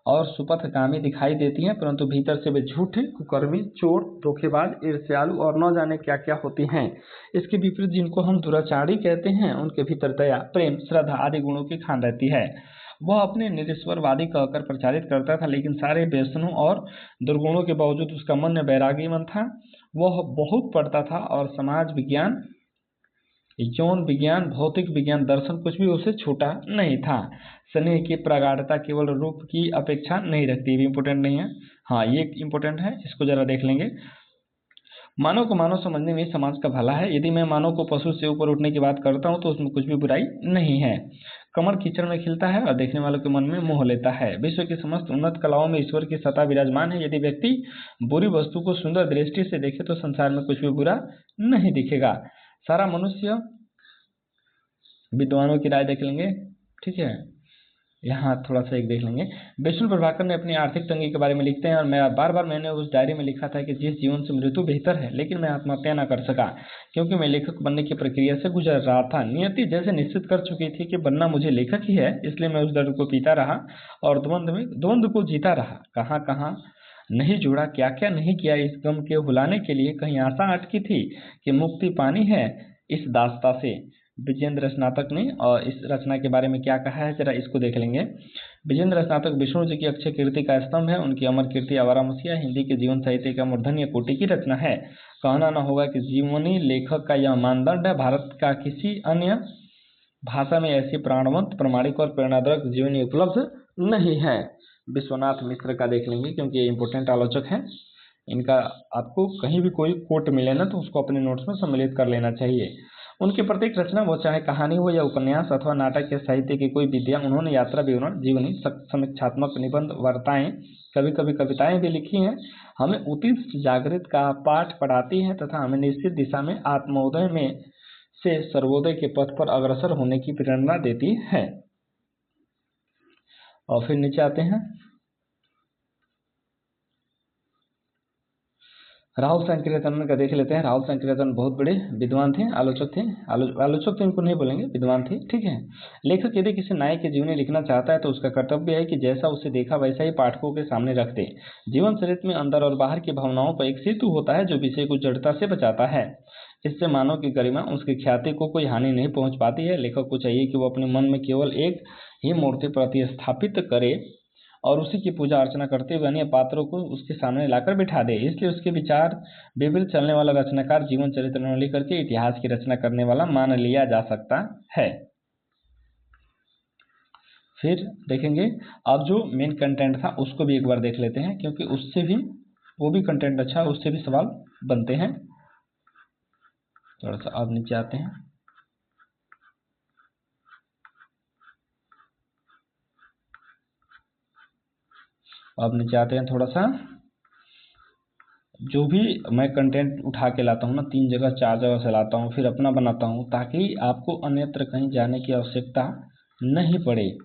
और सुपथगामी दिखाई देती हैं, परंतु भीतर से वे झूठे, कुकर्मी, चोर, धोखेबाज, ईर्ष्यालु और न जाने क्या क्या होती हैं। इसके विपरीत जिनको हम दुराचारी कहते हैं, उनके भीतर दया, प्रेम, श्रद्धा आदि गुणों की खान रहती है। वह अपने निरीश्वरवादी कहकर प्रचारित करता था, लेकिन सारे व्यसनों और दुर्गुणों के बावजूद उसका मन वैरागी मन था। वह बहुत पढ़ता था और समाज विज्ञान, यौन विज्ञान, भौतिक विज्ञान, दर्शन कुछ भी उसे छूटा नहीं था। स्नेह की प्रगाढ़ता केवल रूप की अपेक्षा नहीं रखती, भी इम्पोर्टेंट नहीं है। हाँ ये इम्पोर्टेंट है, इसको जरा देख लेंगे। मानव को मानव समझने में समाज का भला है। यदि मैं मानव को पशु से ऊपर उठने की बात करता हूँ तो उसमें कुछ भी बुराई नहीं है। कमल कीचड़ में खिलता है और देखने वालों के मन में मोह लेता है। विश्व की समस्त उन्नत कलाओं में ईश्वर की सत्ता विराजमान है। यदि व्यक्ति बुरी वस्तु को सुंदर दृष्टि से देखे तो संसार में कुछ भी बुरा नहीं दिखेगा। सारा मनुष्य, विद्वानों की राय देख लेंगे, ठीक है। यहाँ थोड़ा सा एक देख लेंगे। विष्णु प्रभाकर ने अपनी आर्थिक तंगी के बारे में लिखते हैं, और मैंने उस डायरी में लिखा था कि जिस जीवन से मृत्यु बेहतर है, लेकिन मैं आत्महत्या न कर सका क्योंकि मैं लेखक बनने की प्रक्रिया से गुजर रहा था। नियति जैसे निश्चित कर चुकी थी कि बनना मुझे लेखक ही है, इसलिए मैं उस दर्द को पीता रहा और द्वंद्व को जीता रहा। कहाँ कहाँ नहीं जुड़ा, क्या क्या नहीं किया इस गम के भुलाने के लिए। कहीं आशा अटकी थी कि मुक्ति पानी है इस दास्ता से। विजेंद्र स्नातक ने और इस रचना के बारे में क्या कहा है, जरा इसको देख लेंगे। विजेंद्र स्नातक विष्णु जी की अक्षय कीर्ति का स्तंभ है। उनकी अमर कीर्ति आवारा मसीहा हिंदी के जीवन साहित्य का मूर्धन्य कोटि की रचना है। कहना न होगा कि जीवनी लेखक का यह मानदंड है। भारत का किसी अन्य भाषा में ऐसी प्राणवंत, प्रमाणिक और प्रेरणादायक जीवनी उपलब्ध नहीं है। विश्वनाथ मिश्र का देख लेंगे क्योंकि ये इंपोर्टेंट आलोचक है। इनका आपको कहीं भी कोई कोट मिले ना तो उसको अपने नोट्स में सम्मिलित कर लेना चाहिए। उनकी प्रत्येक रचना, वो चाहे कहानी हो या उपन्यास अथवा नाटक या साहित्य की कोई विद्या, उन्होंने यात्रा विवरण, जीवनी, समीक्षात्मक निबंध, वार्ताएं, कभी कभी कविताएं भी लिखी हैं। हमें उत्कृष्ट जागृत का पाठ पढ़ाती हैं तथा हमें निश्चित दिशा में आत्मोदय में से सर्वोदय के पथ पर अग्रसर होने की प्रेरणा देती है। और फिर नीचे आते हैं, राहुल संकीर्तन का देख लेते हैं। राहुल संकीर्तन बहुत बड़े विद्वान थे, आलोचक थे। आलोचक तो इनको नहीं बोलेंगे, विद्वान थे, ठीक है। लेखक यदि किसी नायक की जीवनी लिखना चाहता है तो उसका कर्तव्य है कि जैसा उसे देखा वैसा ही पाठकों के सामने रख दे। जीवन चरित्र में अंदर और बाहर की भावनाओं का एक सेतु होता है जो विषय को जड़ता से बचाता है। इससे मानव की गरिमा, उसकी ख्याति को कोई हानि नहीं पहुंच पाती है। लेखक को चाहिए कि वो अपने मन में केवल एक ही मूर्ति प्रतिस्थापित करे और उसी की पूजा अर्चना करते हुए अन्य पात्रों को उसके सामने लाकर बिठा दे। इसलिए उसके विचार विपरीत चलने वाला रचनाकार जीवन चरित्र न लिख करके इतिहास की रचना करने वाला मान लिया जा सकता है। फिर देखेंगे, अब जो मेन कंटेंट था उसको भी एक बार देख लेते हैं, क्योंकि उससे भी वो भी कंटेंट अच्छा है, उससे भी सवाल बनते हैं। थोड़ा सा अब नीचे आते हैं, थोड़ा सा जो भी मैं कंटेंट उठा के लाता हूँ ना, 3 जगह 4 जगह से लाता हूँ, फिर अपना बनाता हूँ, ताकि आपको अन्यत्र कहीं जाने की आवश्यकता नहीं पड़े।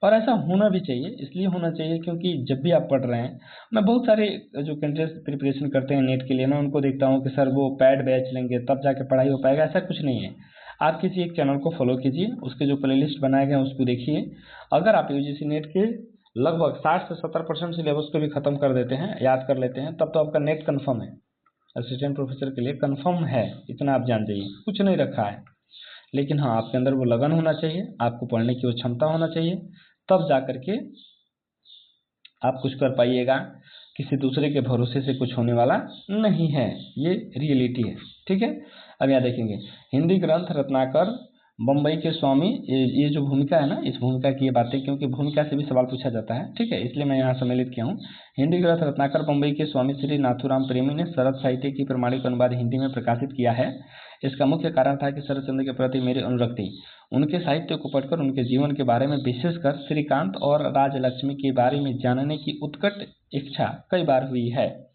और ऐसा होना भी चाहिए, इसलिए होना चाहिए क्योंकि जब भी आप पढ़ रहे हैं, मैं बहुत सारे जो कैंडिडेट्स प्रिपरेशन करते हैं नेट के लिए, मैं उनको देखता हूँ कि सर वो पैड बैच लेंगे तब जाके पढ़ाई हो पाएगा। ऐसा कुछ नहीं है। आप किसी एक चैनल को फॉलो कीजिए, उसके जो प्लेलिस्ट बनाए गए हैं उसको देखिए। अगर आप यूजीसी नेट के लगभग 60 से 70% सिलेबस को भी खत्म कर देते हैं, याद कर लेते हैं, तब तो आपका नेट कंफर्म है, असिस्टेंट प्रोफेसर के लिए कंफर्म है। इतना आप जान जाइए, कुछ नहीं रखा है। लेकिन हाँ, आपके अंदर वो लगन होना चाहिए, आपको पढ़ने की वो क्षमता होना चाहिए, तब जा करके आप कुछ कर पाइएगा। किसी दूसरे के भरोसे से कुछ होने वाला नहीं है, ये रियलिटी है, ठीक है। अब यहाँ देखेंगे, हिंदी ग्रंथ रत्नाकर बम्बई के स्वामी, ये जो भूमिका है ना, इस भूमिका की ये बातें, क्योंकि भूमिका से भी सवाल पूछा जाता है, ठीक है, इसलिए मैं यहाँ सम्मिलित किया हूँ। हिंदी ग्रंथ रत्नाकर बम्बई के स्वामी श्री नाथुराम प्रेमी ने शरद साहित्य की प्रमाणिक अनुवाद हिंदी में प्रकाशित किया है। इसका मुख्य कारण था कि शरदचंद्र के प्रति मेरी अनुरक्ति। उनके साहित्य को पढ़कर उनके जीवन के बारे में, विशेषकर श्रीकांत और राजलक्ष्मी के बारे में जानने की उत्कट इच्छा कई बार हुई है।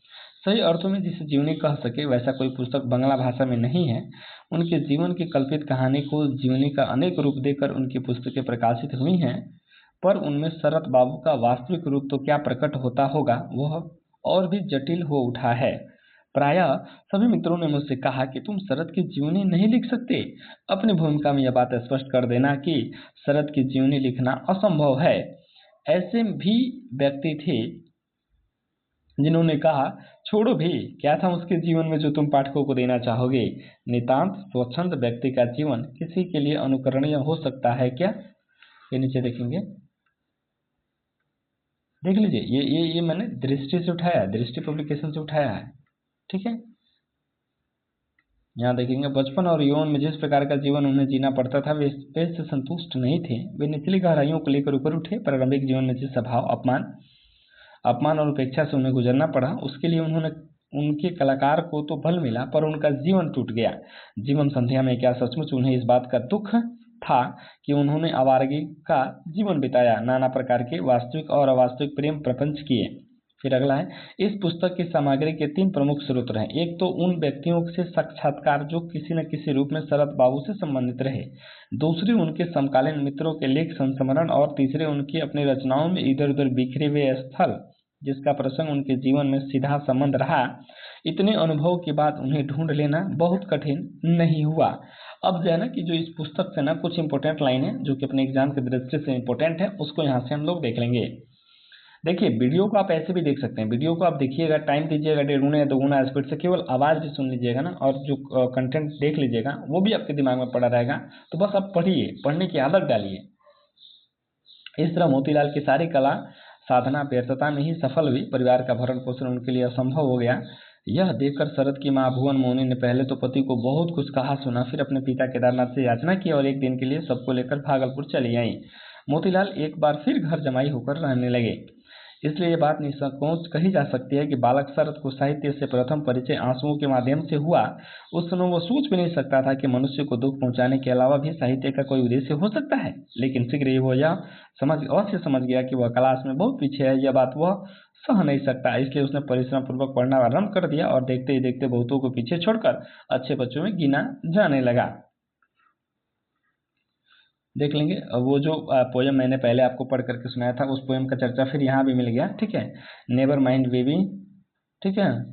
सही अर्थों में जिसे जीवनी कह सके वैसा कोई पुस्तक बांग्ला भाषा में नहीं है। उनके जीवन की कल्पित कहानी को जीवनी का अनेक रूप देकर उनकी पुस्तकें प्रकाशित हुई हैं, पर उनमें शरद बाबू का वास्तविक रूप तो क्या प्रकट होता होगा, वह और भी जटिल हो उठा है। प्रायः सभी मित्रों ने मुझसे कहा कि तुम शरद की जीवनी नहीं लिख सकते। अपनी भूमिका में यह बात स्पष्ट कर देना कि शरद की जीवनी लिखना असंभव है। ऐसे भी व्यक्ति थे जिन्होंने कहा, छोड़ो भी, क्या था उसके जीवन में जो तुम पाठकों को देना चाहोगे। नितांत स्वच्छंद व्यक्ति का जीवन किसी के लिए अनुकरणीय हो सकता है क्या? ये नीचे देखेंगे, देख लीजिए, ये मैंने दृष्टि से उठाया, दृष्टि पब्लिकेशन से उठाया है, ठीक है। यहाँ देखेंगे, बचपन और यौवन में जिस प्रकार का जीवन उन्हें जीना पड़ता था वे इससे संतुष्ट नहीं थे। वे निचली गहराइयों को लेकर ऊपर उठे। प्रारंभिक जीवन में जिस अभाव, अपमान और उपेक्षा से उन्हें गुजरना पड़ा, उसके लिए उनके कलाकार को तो बल मिला, पर उनका जीवन टूट गया। जीवन संध्या में क्या सचमुच उन्हें इस बात का दुख था कि उन्होंने आवारगी का जीवन बिताया, नाना प्रकार के वास्तविक और अवास्तविक प्रेम प्रपंच किए। फिर अगला है, इस पुस्तक की सामग्री के 3 प्रमुख स्रोत रहे। एक तो उन व्यक्तियों से साक्षात्कार जो किसी न किसी रूप में शरद बाबू से संबंधित रहे, दूसरे उनके समकालीन मित्रों के लेख संस्मरण, और तीसरे उनकी अपनी रचनाओं में इधर उधर बिखरे हुए स्थल जिसका प्रसंग उनके जीवन में सीधा संबंध रहा। इतने अनुभव के बाद उन्हें ढूंढ लेना बहुत कठिन नहीं हुआ। अब जो है ना कि जो इस पुस्तक से ना कुछ इंपॉर्टेंट लाइन है जो कि अपने एग्जाम की दृष्टि से इंपॉर्टेंट है, उसको यहाँ से हम लोग देख लेंगे। देखिए, वीडियो को आप ऐसे भी देख सकते हैं, वीडियो को आप देखिएगा, टाइम दीजिएगा 1.5 गुना या 2 गुना स्पीड से, केवल आवाज़ भी सुन लीजिएगा ना, और जो कंटेंट देख लीजिएगा वो भी आपके दिमाग में पड़ा रहेगा। तो बस आप पढ़िए, पढ़ने की आदत डालिए। इस तरह मोतीलाल की सारी कला साधना व्यर्थता में ही सफल हुई। परिवार का भरण पोषण उनके लिए असंभव हो गया। यह देखकर शरद की माँ भुवन मोहिनी ने पहले तो पति को बहुत कुछ कहा सुना, फिर अपने पिता केदारनाथ से याचना की और एक दिन के लिए सबको लेकर भागलपुर चली आई। मोतीलाल एक बार फिर घर जमाई होकर रहने लगे। इसलिए ये बात निसंकोच कही जा सकती है कि बालक शरद को साहित्य से प्रथम परिचय आंसुओं के माध्यम से हुआ। उस समय वो सोच भी नहीं सकता था कि मनुष्य को दुख पहुंचाने के अलावा भी साहित्य का कोई उद्देश्य हो सकता है, लेकिन शीघ्र ही वो यह समझ गया कि वह क्लास में बहुत पीछे है। यह बात वह सह नहीं सकता, इसलिए उसने परिश्रम पूर्वक पढ़ना आरंभ कर दिया और देखते ही देखते बहुतों को पीछे छोड़कर अच्छे बच्चों में गिना जाने लगा। देख लेंगे वो जो पोएम मैंने पहले आपको पढ़ करके सुनाया था, उस पोएम का चर्चा फिर यहाँ भी मिल गया। ठीक है, नेवर माइंड बेबी, ठीक है,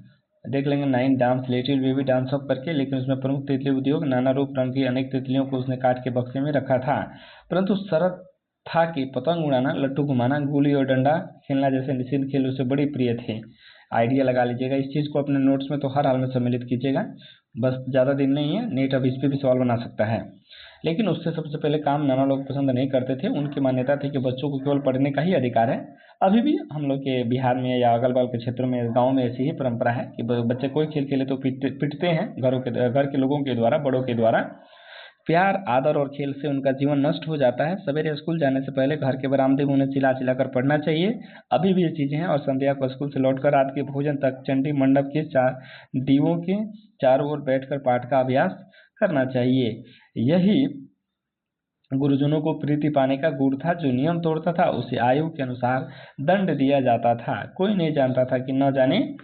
देख लेंगे 9 dance little baby dance up करके। लेकिन उसमें प्रमुख तितली उद्योग नाना रूप रंग की अनेक तितलियों को उसने काट के बक्से में रखा था, परंतु शरत था कि पतंग उड़ाना, लट्टू घुमाना, गुली और डंडा खेलना जैसे निषिद्ध खेल उसे बड़ी प्रिय थे। आइडिया लगा लीजिएगा, इस चीज़ को अपने नोट्स में तो हर हाल में सम्मिलित कीजिएगा, बस ज़्यादा दिन नहीं है, नेट अब इस पर भी सवाल बना सकता है। लेकिन उससे सबसे पहले काम नाना लोग पसंद नहीं करते थे। उनकी मान्यता थी कि बच्चों को केवल पढ़ने का ही अधिकार है। अभी भी हम लोग के बिहार में या अगल बगल के क्षेत्रों में, गाँव में ऐसी ही परंपरा है कि बच्चे कोई खेल खेले तो पिटते हैं, घर के लोगों के द्वारा, बड़ों के द्वारा। प्यार, आदर और खेल से उनका जीवन नष्ट हो जाता है। सवेरे स्कूल जाने से पहले घर के बरामदे में उन्हें चिल्ला चिल्ला कर पढ़ना चाहिए। अभी भी ये चीज़ें हैं। और संध्या को स्कूल से लौटकर रात के भोजन तक चंडी मंडप के दीवों के चारों ओर बैठकर पाठ का अभ्यास करना चाहिए। यही गुरुजनों को प्रीति पाने का गुण था। जो नियम तोड़ता था उसे आयु के अनुसार दंड दिया जाता था। कोई नहीं जानता था कि न जाने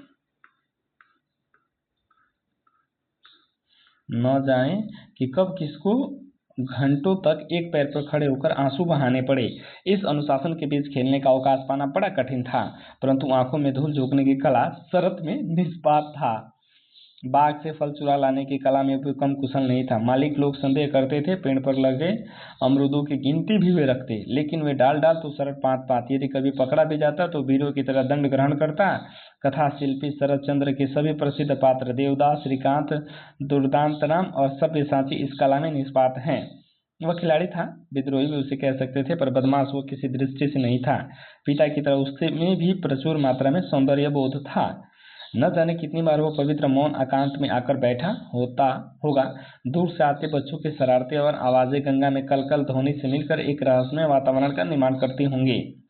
कि कब किसको घंटों तक एक पैर पर खड़े होकर आंसू बहाने पड़े। इस अनुशासन के बीच खेलने का अवकाश पाना बड़ा कठिन था, परंतु आंखों में धूल झोंकने की कला शरत में निष्पाप था। बाग से फल चुरा लाने की कला में भी कम कुशल नहीं था। मालिक लोग संदेह करते थे, पेड़ पर लगे अमरूदों की गिनती भी वे रखते, लेकिन वे डाल तो शरद पात पात। यदि कभी पकड़ा भी जाता तो वीरों की तरह दंड ग्रहण करता। कथा शिल्पी शरद चंद्र के सभी प्रसिद्ध पात्र देवदास, श्रीकांत, दुर्दांतराम और सब्यसाची इस कला में निष्पात हैं। वह खिलाड़ी था, विद्रोही भी उसे कह सकते थे, पर बदमाश वो किसी दृष्टि से नहीं था। पिता की तरह उससे में भी प्रचुर मात्रा में सौंदर्य बोध था। न जाने कितनी बार वो पवित्र मौन एकांत में आकर बैठा होगा। दूर से आते बच्चों की शरारतें और आवाजें गंगा में कल ध्वनि से मिलकर एक रहस्यमय वातावरण का निर्माण करती होंगी।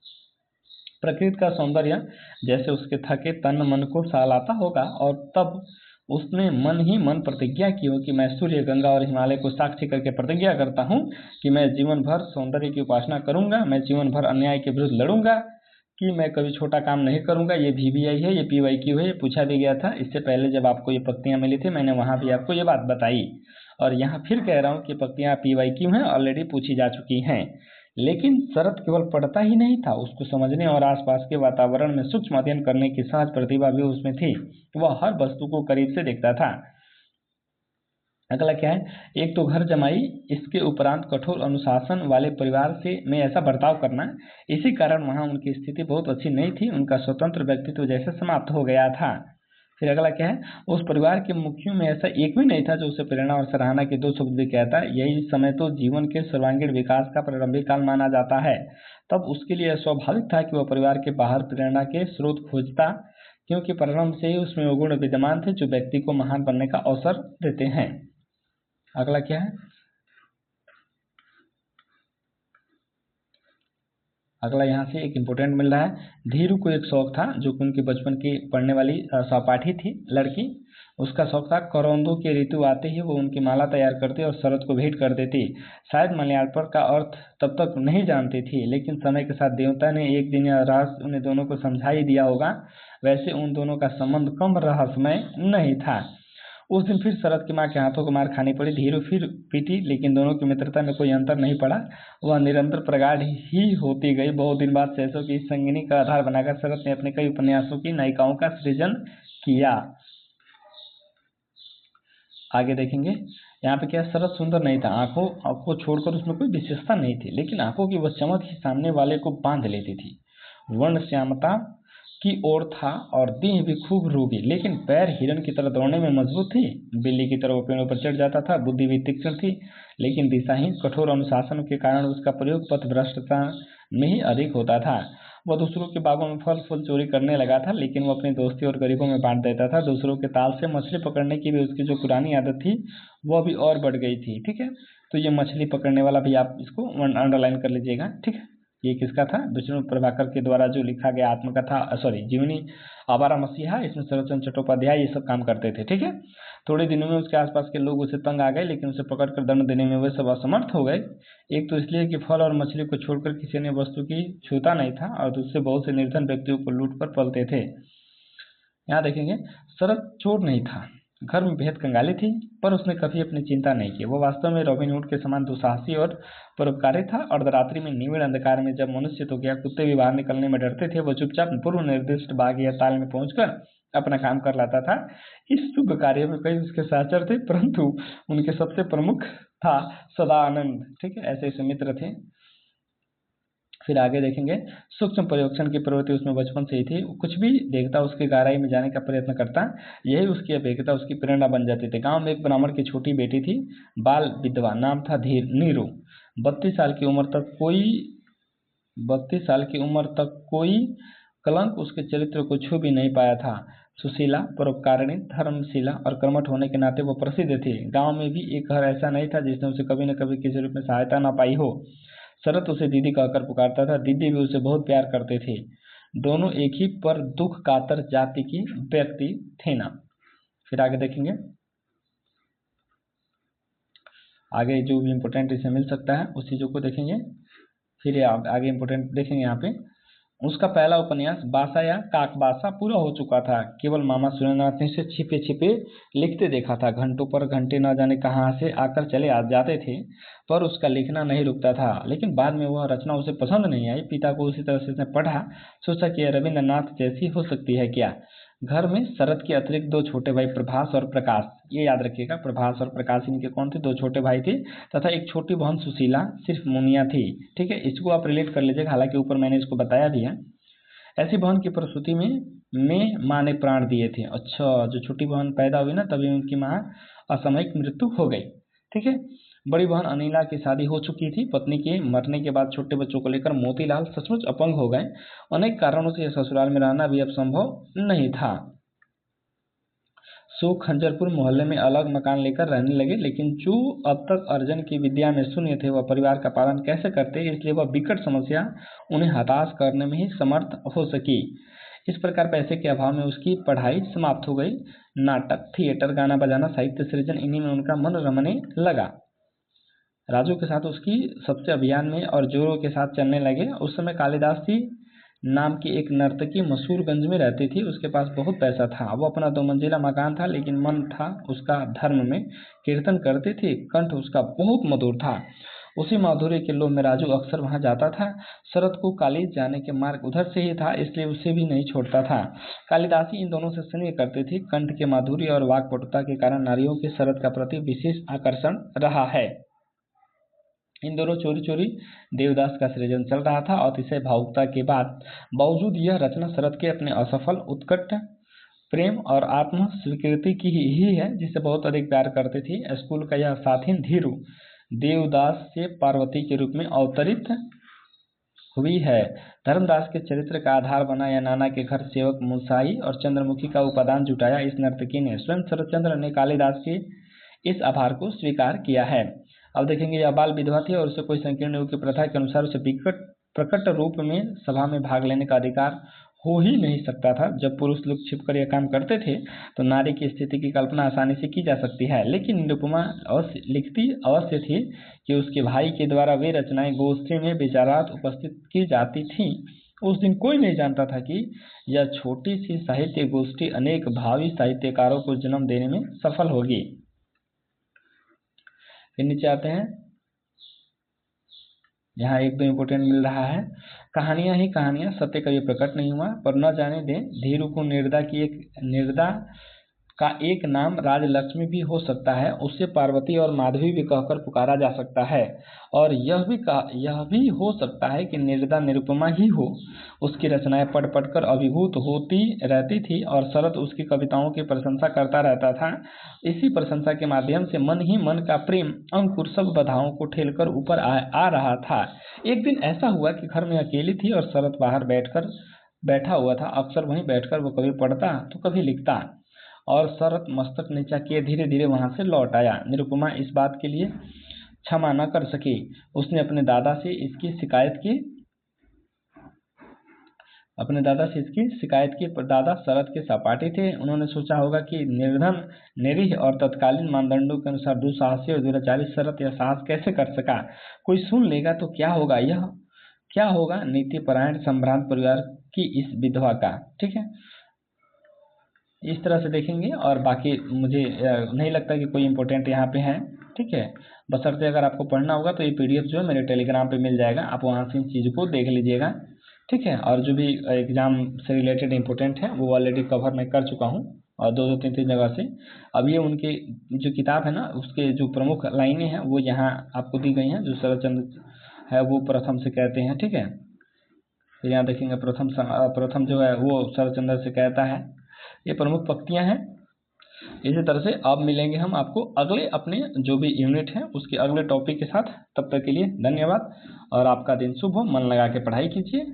प्रकृति का सौंदर्य जैसे उसके थके तन मन को सहलाता होगा, और तब उसने मन ही मन प्रतिज्ञा की हो कि मैं सूर्य, गंगा और हिमालय को साक्षी करके प्रतिज्ञा करता हूँ कि मैं जीवन भर सौंदर्य की उपासना करूंगा, मैं जीवन भर अन्याय के विरुद्ध लड़ूंगा, कि मैं कभी छोटा काम नहीं करूंगा। ये VVI है, ये PYQ है, ये पूछा भी गया था। इससे पहले जब आपको ये पंक्तियां मिली थी, मैंने वहां भी आपको ये बात बताई, और यहाँ फिर कह रहा हूँ कि पंक्तियां PYQ हैं, ऑलरेडी पूछी जा चुकी हैं। लेकिन शरत केवल पढ़ता ही नहीं था, उसको समझने और आसपास के वातावरण में सूक्ष्म अध्ययन करने की सहज प्रतिभा भी उसमें थी। वह हर वस्तु को करीब से देखता था। अगला क्या है, एक तो घर जमाई, इसके उपरांत कठोर अनुशासन वाले परिवार से में ऐसा बर्ताव करना। इसी कारण वहाँ उनकी स्थिति बहुत अच्छी नहीं थी। उनका स्वतंत्र व्यक्तित्व जैसे समाप्त हो गया था। फिर अगला क्या है, उस परिवार के मुखियों में ऐसा एक भी नहीं था जो उसे प्रेरणा और सराहना के 2 शब्द भी कहता। यही समय तो जीवन के सर्वांगीण विकास का प्रारंभिक काल माना जाता है। तब उसके लिए स्वाभाविक था कि वह परिवार के बाहर प्रेरणा के स्रोत खोजता, क्योंकि प्रारंभ से ही उसमें वो गुण विद्यमान थे जो व्यक्ति को महान बनने का अवसर देते हैं। अगला क्या है, अगला यहाँ से एक इम्पोर्टेंट मिल रहा है। धीरू को एक शौक था, जो कि उनकी बचपन की पढ़ने वाली सहपाठी थी लड़की। उसका शौक था करौंदों की ऋतु आते ही वो उनकी माला तैयार करती और शरद को भेंट कर देती। शायद मलयाळम का अर्थ तब तक नहीं जानती थी, लेकिन समय के साथ देवता ने एक दिन यह रहस्य उन्हें दोनों को समझा ही दिया होगा। वैसे उन दोनों का संबंध कम रहस्यमय नहीं था। उस दिन फिर शरद की माँ के हाथों को मार खानी पड़ी। धीरू फिर पीटी, लेकिन दोनों की मित्रता में कोई अंतर नहीं पड़ा, वह निरंतर प्रगाढ़ ही होती गई। बहुत दिन बाद सहसों की इस संगिनी का आधार बनाकर शरद ने अपने कई उपन्यासों की नायिकाओं का सृजन किया। आगे देखेंगे, यहाँ पे क्या, शरद सुंदर नहीं था, आंखों को छोड़कर उसमें कोई विशेषता नहीं थी, लेकिन आंखों की वह चमक ही सामने वाले को बांध लेती थी। वर्ण श्यामता की ओर था और देह भी खूब रूगी, लेकिन पैर हिरन की तरह दौड़ने में मजबूत थी। बिल्ली की तरह वो पेड़ों पर चढ़ जाता था। बुद्धि भी तीक्ष्ण थी, लेकिन दिशाहीन। कठोर अनुशासन के कारण उसका प्रयोग पथभ्रष्टता में ही अधिक होता था। वह दूसरों के बागों में फल फूल चोरी करने लगा था, लेकिन वो अपनी दोस्ती और गरीबों में बांट देता था। दूसरों के ताल से मछली पकड़ने की भी उसकी जो पुरानी आदत थी वह भी और बढ़ गई थी। ठीक है, तो ये मछली पकड़ने वाला भी आप इसको अंडरलाइन कर लीजिएगा। ठीक है, ये किसका था? विष्णु प्रभाकर के द्वारा जो लिखा गया आत्मकथा जीवनी आवारा मसीहा, इसमें शरतचंद्र चट्टोपाध्याय ये सब काम करते थे। ठीक है, थोड़े दिनों में उसके आसपास के लोग उसे तंग आ गए, लेकिन उसे पकड़कर दंड देने में वे सब असमर्थ हो गए। एक तो इसलिए कि फल और मछली को छोड़कर किसी अन्य वस्तु की छूता नहीं था, और दूसरे बहुत से निर्धन व्यक्तियों को लूट कर पलते थे। यहाँ देखेंगे, शरत चोर नहीं था, घर में बेहद कंगाली थी, पर उसने कभी अपनी चिंता नहीं की। वो वास्तव में रॉबिनहुड के समान दुसाहसी और परोपकारी था। अर्धरात्रि में निविड़ अंधकार में जब मनुष्य तो क्या कुत्ते भी बाहर निकलने में डरते थे, वो चुपचाप पूर्व निर्दिष्ट बाग या ताल में पहुंचकर अपना काम कर लाता था। इस शुभ कार्य में कई उसके सहचर थे, परंतु उनके सबसे प्रमुख था सदानंद। ठीक है, ऐसे ऐसे मित्र थे। फिर आगे देखेंगे, सूक्ष्म पर्यवेक्षण की प्रवृत्ति उसमें बचपन से ही थी। कुछ भी देखता उसकी गहराई में जाने का प्रयत्न करता, यही उसकी अपेक्षा उसकी प्रेरणा बन जाती थी। गांव में एक ब्राह्मण की छोटी बेटी थी, बाल विधवा, नाम था नीरू। 32 साल की उम्र तक कोई कलंक उसके चरित्र को छू भी नहीं पाया था। सुशीला, परोपकारिणी, धर्मशीला और कर्मठ होने के नाते वो प्रसिद्ध थी। गांव में भी एक घर ऐसा नहीं था जिसने उसे कभी न कभी किसी रूप में सहायता न पाई हो। शरत उसे दीदी कहकर पुकारता था, दीदी भी उसे बहुत प्यार करते थे। दोनों एक ही पर दुख कातर जाति की व्यक्ति थे ना। फिर आगे देखेंगे, आगे जो भी इम्पोर्टेंट इसे मिल सकता है उस चीज़ों को देखेंगे। फिर आगे इम्पोर्टेंट देखेंगे। यहाँ पे उसका पहला उपन्यास बासा या काकबासा पूरा हो चुका था। केवल मामा सुरेंद्रनाथ ने इसे छिपे छिपे लिखते देखा था। घंटों पर घंटे न जाने कहाँ से आकर चले आ जाते थे, पर उसका लिखना नहीं रुकता था। लेकिन बाद में वह रचना उसे पसंद नहीं आई। पिता को उसी तरह से उसने पढ़ा, सोचा कि रविंद्रनाथ जैसी हो सकती है क्या। घर में शरत के अतिरिक्त 2 छोटे भाई प्रभास और प्रकाश, ये याद रखिएगा, प्रभास और प्रकाश इनके कौन थे? 2 छोटे भाई थे, तथा एक छोटी बहन सुशीला, सिर्फ मुनिया थी। ठीक है, इसको आप रिलेट कर लीजिएगा, हालांकि ऊपर मैंने इसको बताया भी है। ऐसी बहन की प्रसूति में माँ ने प्राण दिए थे। अच्छा, जो छोटी बहन पैदा हुई ना, तभी उनकी माँ असामयिक मृत्यु हो गई। ठीक है, बड़ी बहन अनिला की शादी हो चुकी थी। पत्नी के मरने के बाद छोटे बच्चों को लेकर मोतीलाल सचमुच अपंग हो गए। अनेक कारणों से ससुराल में रहना भी अब संभव नहीं था। सो खंजरपुर मोहल्ले में अलग मकान लेकर रहने लगे, लेकिन जो अब तक अर्जन की विद्या में शून्य थे, वह परिवार का पालन कैसे करते, इसलिए वह विकट समस्या उन्हें हताश करने में ही समर्थ हो सकी। इस प्रकार पैसे के अभाव में उसकी पढ़ाई समाप्त हो गई। नाटक, थिएटर, गाना बजाना, साहित्य सृजन, इन्हीं में उनका मन रमने लगा। राजू के साथ उसकी सबसे अभियान में और जोरों के साथ चलने लगे। उस समय कालिदासी नाम की एक नर्तकी मसूरगंज में रहती थी। उसके पास बहुत पैसा था। वो अपना 2 मंजिला मकान था, लेकिन मन था उसका धर्म में। कीर्तन करती थी, कंठ उसका बहुत मधुर था। उसी माधुर्य के लोभ में राजू अक्सर वहां जाता था। शरत को कॉलेज जाने के मार्ग उधर से ही था, इसलिए उसे भी नहीं छोड़ता था। कालिदासी इन दोनों से स्नेह करती थी। कंठ के माधुर्य और वाक्पटुता के कारण नारियों के शरत का प्रति विशेष आकर्षण रहा है। इन दोनों चोरी चोरी देवदास का सृजन चल रहा था। अतिशय भावुकता के बावजूद यह रचना शरत के अपने असफल उत्कट प्रेम और आत्म स्वीकृति की ही है, जिसे बहुत अधिक प्यार करती थी। स्कूल का यह साथी धीरू देवदास से पार्वती के रूप में अवतरित हुई है। धर्मदास के चरित्र का आधार बना या नाना के घर सेवक मुसाई और चंद्रमुखी का उपादान जुटाया इस नर्तकी ने। स्वयं शरतचंद्र ने कालिदास के इस आभार को स्वीकार किया है। अब देखेंगे, यह बाल विधवा थी और उसे कोई संकीर्ण युग की प्रथा के अनुसार उसे प्रकट रूप में सभा में भाग लेने का अधिकार हो ही नहीं सकता था। जब पुरुष लोग छिपकर यह काम करते थे तो नारी की स्थिति की कल्पना आसानी से की जा सकती है। लेकिन निरुपमा लिखती अवश्य थी कि उसके भाई के द्वारा वे रचनाएं गोष्ठी में विचारार्थ उपस्थित की जाती थी। उस दिन कोई नहीं जानता था कि यह छोटी सी साहित्य गोष्ठी अनेक भावी साहित्यकारों को जन्म देने में सफल होगी। फिर नीचे आते हैं, यहाँ एक दो इम्पोर्टेंट मिल रहा है। कहानियां ही कहानियां, सत्य कभी प्रकट नहीं हुआ, पर न जाने दें धीरू को निर्दा का एक नाम राजलक्ष्मी भी हो सकता है। उससे पार्वती और माधवी भी कहकर पुकारा जा सकता है। और यह भी हो सकता है कि निर्दा निरुपमा ही हो। उसकी रचनाएं पढ़ पढ़कर अभिभूत होती रहती थी और शरत उसकी कविताओं की प्रशंसा करता रहता था। इसी प्रशंसा के माध्यम से मन ही मन का प्रेम अंकुर सब बाधाओं को ठेलकर ऊपर आ रहा था। एक दिन ऐसा हुआ कि घर में अकेली थी और शरत बाहर बैठा हुआ था। अक्सर वहीं बैठकर वो कभी पढ़ता तो कभी लिखता, और शरत मस्तक नीचा किए धीरे धीरे वहां से लौट आया। निरुपमा इस बात के लिए क्षमा न कर सकी। उसने अपने दादा से इसकी शिकायत की अपने दादा से इसकी शिकायत की। पर दादा शरद के सहपाठी थे। उन्होंने सोचा होगा कि निर्धन, निरीह और तत्कालीन मानदंडों के अनुसार दुस्साहसी और दुराचारी शरद यह साहस कैसे कर सका। कोई सुन लेगा तो क्या होगा, यह क्या होगा नीतिपरायण संभ्रांत परिवार की इस विधवा का। ठीक है, इस तरह से देखेंगे और बाकी मुझे नहीं लगता कि कोई इम्पोर्टेंट यहाँ पे है। ठीक है, बशर्ते अगर आपको पढ़ना होगा तो ये पीडीएफ जो है मेरे टेलीग्राम पे मिल जाएगा, आप वहाँ से इन चीज़ों को देख लीजिएगा। ठीक है, और जो भी एग्जाम से रिलेटेड इम्पोर्टेंट है वो ऑलरेडी कवर मैं कर चुका हूँ और दो तीन जगह से। अब ये उनके जो किताब है ना उसके जो प्रमुख लाइनें हैं वो यहाँ आपको दी गई हैं, जो शरदचंद्र है वो प्रथम से कहते हैं। ठीक है, तो यहाँ देखेंगे प्रथम जो है वो शरदचंद्र से कहता है। ये प्रमुख पंक्तियाँ हैं। इसी तरह से अब मिलेंगे हम आपको अगले अपने जो भी यूनिट है उसके अगले टॉपिक के साथ। तब तक के लिए धन्यवाद और आपका दिन शुभ हो। मन लगा के पढ़ाई कीजिए।